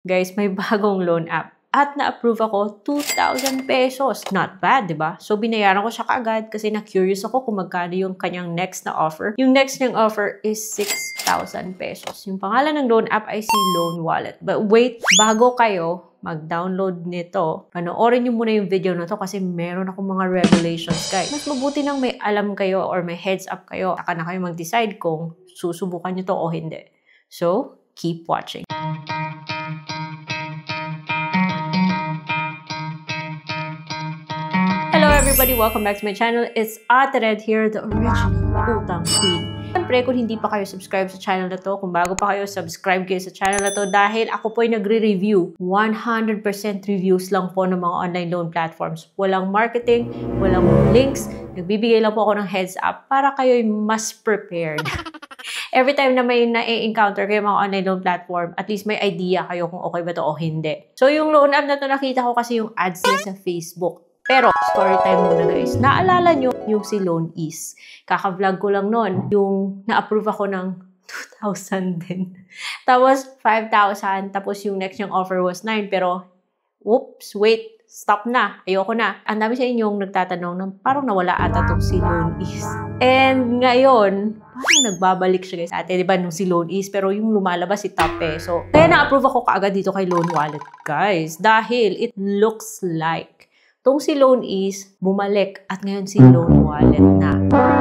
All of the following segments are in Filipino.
Guys, may bagong loan app. At na-approve ako, 2,000 pesos. Not bad, di ba? So, binayaran ko siya kaagad kasi na-curious ako kung magkano yung kanyang next na offer. Yung next niyang offer is 6,000 pesos. Yung pangalan ng loan app ay si Loan Wallet. But wait, bago kayo mag-download nito, panoorin nyo muna yung video na to kasi meron akong mga revelations, guys. Mas mabuti nang may alam kayo or may heads up kayo. Saka na kayo mag-decide kung susubukan nyo to o hindi. So, keep watching. Hello everybody! Welcome back to my channel. It's Ate Red here, the original Utang Queen. Siyempre, kung hindi pa kayo subscribe sa channel na to, kung bago pa kayo, subscribe kayo sa channel na to dahil ako po ay nagre-review. 100% reviews lang po ng mga online loan platforms. Walang marketing, walang links. Nagbibigay lang po ako ng heads up para kayo ay mas prepared. Every time na may na-encounter kayo mga online loan platform, at least may idea kayo kung okay ba to o hindi. So, yung loan app na to, nakita ko kasi yung ads niya sa Facebook. Pero, story time muna guys. Naalala nyo yung si Loan Ease. Kaka-vlog ko lang nun. Yung na-approve ako ng 2,000 din. Tapos, 5,000. Tapos, yung next yung offer was 9. Pero, whoops, wait. Stop na. Ayoko na. Ang dami sa inyong nagtatanong na parang nawala ata tong si Loan Ease. And ngayon, parang nagbabalik siya guys. Ate, di ba, nung si Loan Ease, pero yung lumalabas si Top Peso. Kaya na-approve ako kaagad dito kay Loan Wallet, guys. Dahil it looks like tong si Loan Ease bumalik at ngayon si Loan Wallet na.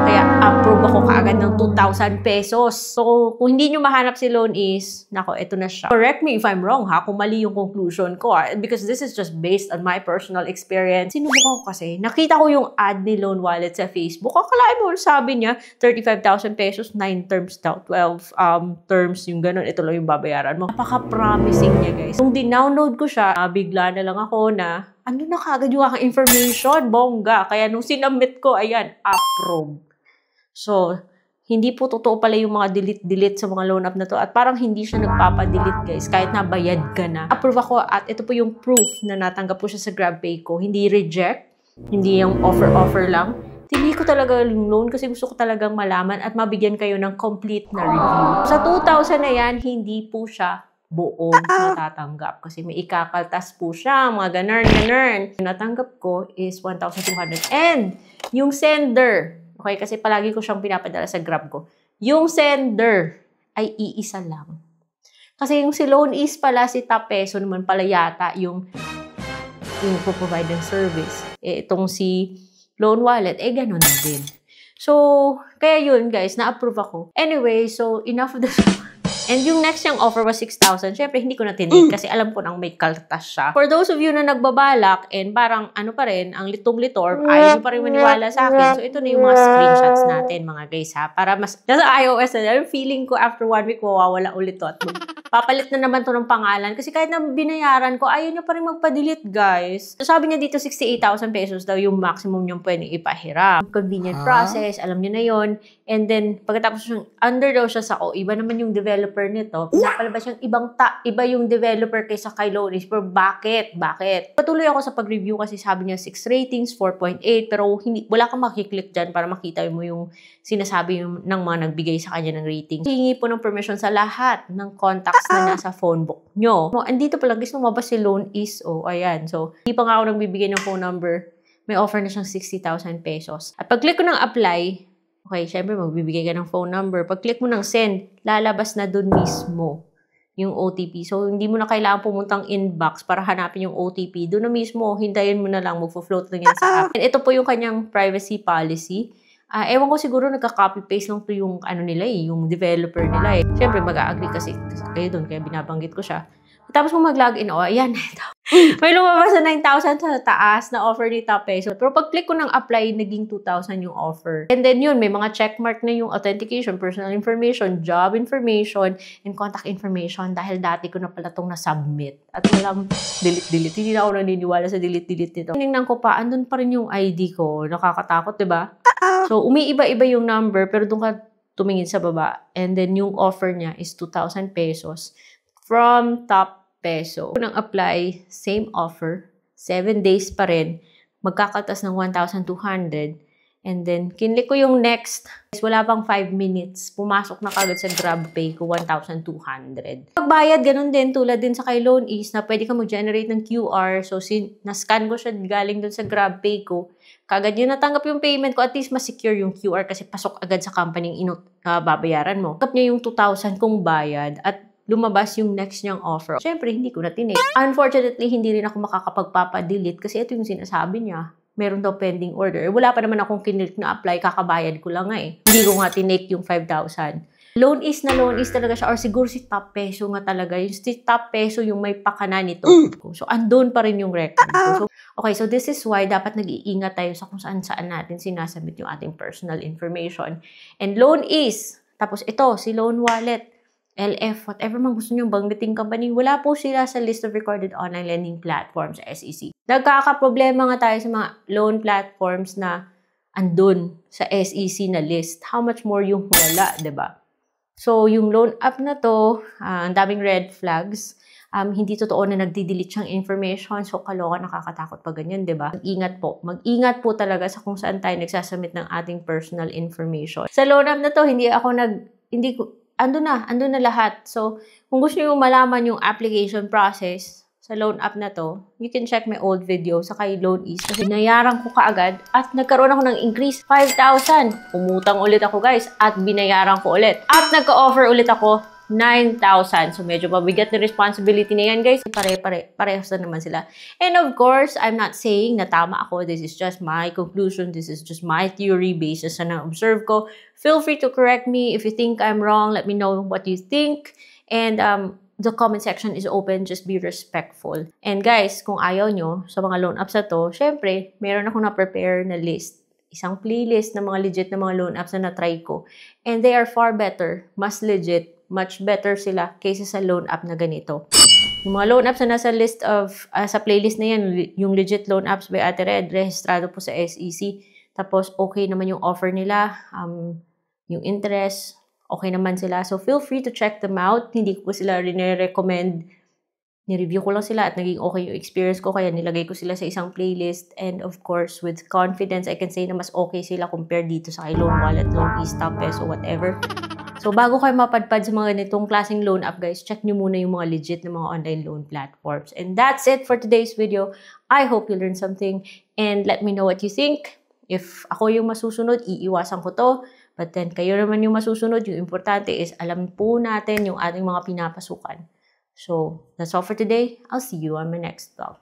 Kaya approve ako kaagad ng 2,000 pesos. So, kung hindi nyo mahanap si Loan Ease, nako, eto na siya. Correct me if I'm wrong ha, kung mali yung conclusion ko because this is just based on my personal experience. Sinubukan ko kasi, nakita ko yung ad ni Loan Wallet sa Facebook. Akalain mo, sabi niya, 35,000 pesos, 9 terms daw, 12 terms, yung ganun, ito lang yung babayaran mo. Napaka-promising niya guys. Nung dinownload ko siya, bigla na lang ako na ano na kagad yung aking information, bongga. Kaya nung sinubmit ko, ayan, approve. So, hindi po totoo pala yung mga delete sa mga loan app na to. At parang hindi siya nagpapadelete guys, kahit nabayad ka na. Approve ako at ito po yung proof na natanggap ko siya sa GrabPay ko. Hindi reject, hindi yung offer lang. Tinili ko talaga yung loan kasi gusto ko talagang malaman at mabigyan kayo ng complete na review. Sa 2,000 na yan, hindi po siya buong natatanggap. Kasi may ikakaltas po siya, mga ganun. Yung natanggap ko is 1,200. And yung sender, okay, kasi palagi ko siyang pinapadala sa Grab ko. Yung sender ay iisa lang. Kasi yung si Loan Ease pala, si Top Peso naman pala yata yung provide ng service. Itong si Loan Wallet, ganun din. So, kaya yun guys, na-approve ako. Anyway, so enough of this. And yung next yung offer was 6,000. Syempre, hindi ko na tinake kasi alam ko nang may kaltas siya. For those of you na nagbabalak and parang ano pa rin, ang litong-litor, ayaw pa rin maniwala sa akin. So, ito na yung mga screenshots natin, mga guys ha. Para mas, nasa iOS na, feeling ko after 1 week, mawawala ulit to. At papalit na naman to ng pangalan. Kasi kahit na binayaran ko, ayaw niya pa rin magpa-delete, guys. So, sabi niya dito, 68,000 pesos daw yung maximum niyong pwedeng ipahiram. Convenient process, alam niyo na yon. And then, pagkatapos under daw siya sa, iba naman yung developer nito. Pinapalabas siyang iba yung developer kaysa kay Loan Ease. Pero bakit? Patuloy ako sa pag-review kasi sabi niya 6 ratings, 4.8. Pero wala kang makiklik dyan para makita mo yung sinasabi ng mga nagbigay sa kanya ng rating. Hingi po ng permission sa lahat ng contacts na nasa phone book nyo. Andito pala guys, lumabas si Loan Ease. Ayan. So, hindi pa nga ako nagbibigay ng phone number. May offer na siyang 60,000 pesos. At pag-click ko ng apply, okay, syempre magbibigay ka ng phone number. Pag-click mo ng send, lalabas na dun mismo yung OTP. So, hindi mo na kailangan pumuntang inbox para hanapin yung OTP. Doon na mismo, hintayin mo na lang, magfo-float lang yan sa app. And ito po yung kanyang privacy policy. Ewan ko siguro nagka-copy-paste lang to yung ano nila yung developer nila Syempre, mag-a-agree kasi kayo doon, kaya binabanggit ko siya. Tapos kung mag-login, ayan, may lumabas na 9,000 sa taas na offer ni Top Peso. Pero pag-click ko ng apply, naging 2,000 yung offer. And then yun, may mga checkmark na yung authentication, personal information, job information, and contact information dahil dati ko na pala itong na-submit. At walang delete. Hindi na ako naniniwala sa delete nito. Tinignan ko pa, andun pa rin yung ID ko. Nakakatakot, diba? So, umiiba-iba yung number, pero doon ka tumingin sa baba. And then yung offer niya is 2,000 pesos from Top Peso. Nang apply, same offer, 7 days pa rin, magkakaltas ng 1,200. And then, kinlik ko yung next. Wala pang 5 minutes. Pumasok na kagad sa GrabPay ko, 1,200. Pagbayad, ganun din. Tulad din sa kay Loanease na pwede ka mag-generate ng QR. So, na-scan ko siya galing dun sa GrabPay ko. Kagad yun natanggap yung payment ko. At least mas secure yung QR kasi pasok agad sa company yung babayaran mo. Tanggap niya yung 2,000 kong bayad at lumabas yung next niyang offer. Siyempre, hindi ko na tinake. Unfortunately, hindi rin ako makakapagpapadelete kasi ito yung sinasabi niya. Meron daw pending order. Wala pa naman akong kinlik na apply, kakabayad ko lang nga eh. Hindi ko nga tinake yung 5,000. Loanease na Loanease talaga siya or siguro si Top Peso nga talaga. Yung si Top Peso yung may pakana nito. So, andun pa rin yung record ko. So, okay, so this is why dapat nag-iingat tayo sa kung saan-saan natin sinasabit yung ating personal information. And Loanease, tapos ito, si Loan Wallet, LF, whatever man gusto nyo banggiting company, wala po sila sa list of recorded online lending platforms sa SEC. Nagkakaproblema nga tayo sa mga loan platforms na andun sa SEC na list. How much more yung wala, diba? So, yung loan app na to, ang daming red flags. Hindi totoo na nagdi-delete siyang information. So, kaloka, nakakatakot pa ganyan, diba? Mag-ingat po. Mag-ingat po talaga sa kung saan tayo nagsasubmit ng ating personal information. Sa loan app na to, andun na lahat. So, kung gusto nyo malaman yung application process sa loan app na to, you can check my old video sa kay Loanease. Kasi binayaran ko kaagad at nagkaroon ako ng increase, 5,000. Umutang ulit ako guys at binayaran ko ulit. At nagka-offer ulit ako 9,000. So, medyo mabigat na responsibility na yan, guys. Parehas na naman sila. And of course, I'm not saying na tama ako. This is just my conclusion. This is just my theory basis sa na-observe ko. Feel free to correct me. If you think I'm wrong, let me know what you think. And the comment section is open. Just be respectful. And guys, kung ayaw nyo sa mga loan apps na to, syempre, meron akong na-prepare na list. Isang playlist ng mga legit na mga loan apps na na-try ko. And they are far better. Mas legit. Much better sila kaysa sa loan app na ganito. Yung mga loan apps na nasa list of, sa playlist na yan, yung legit loan apps by Ate Red, rehistrado po sa SEC. Tapos, okay naman yung offer nila, yung interest, okay naman sila. So, feel free to check them out. Hindi ko sila rin-recommend. Ni-review ko lang sila at naging okay yung experience ko, kaya nilagay ko sila sa isang playlist. And of course, with confidence, I can say na mas okay sila compared dito sa kay Loan Wallet, Loanease, Top Peso, whatever. So, bago kayo mapadpad sa mga ganitong klaseng loan app, guys, check nyo muna yung mga legit na mga online loan platforms. And that's it for today's video. I hope you learned something and let me know what you think. If ako yung masusunod, iiwasan ko to. But then, kayo naman yung masusunod. Yung importante is, alam po natin yung ating mga pinapasukan. So, that's all for today. I'll see you on my next vlog.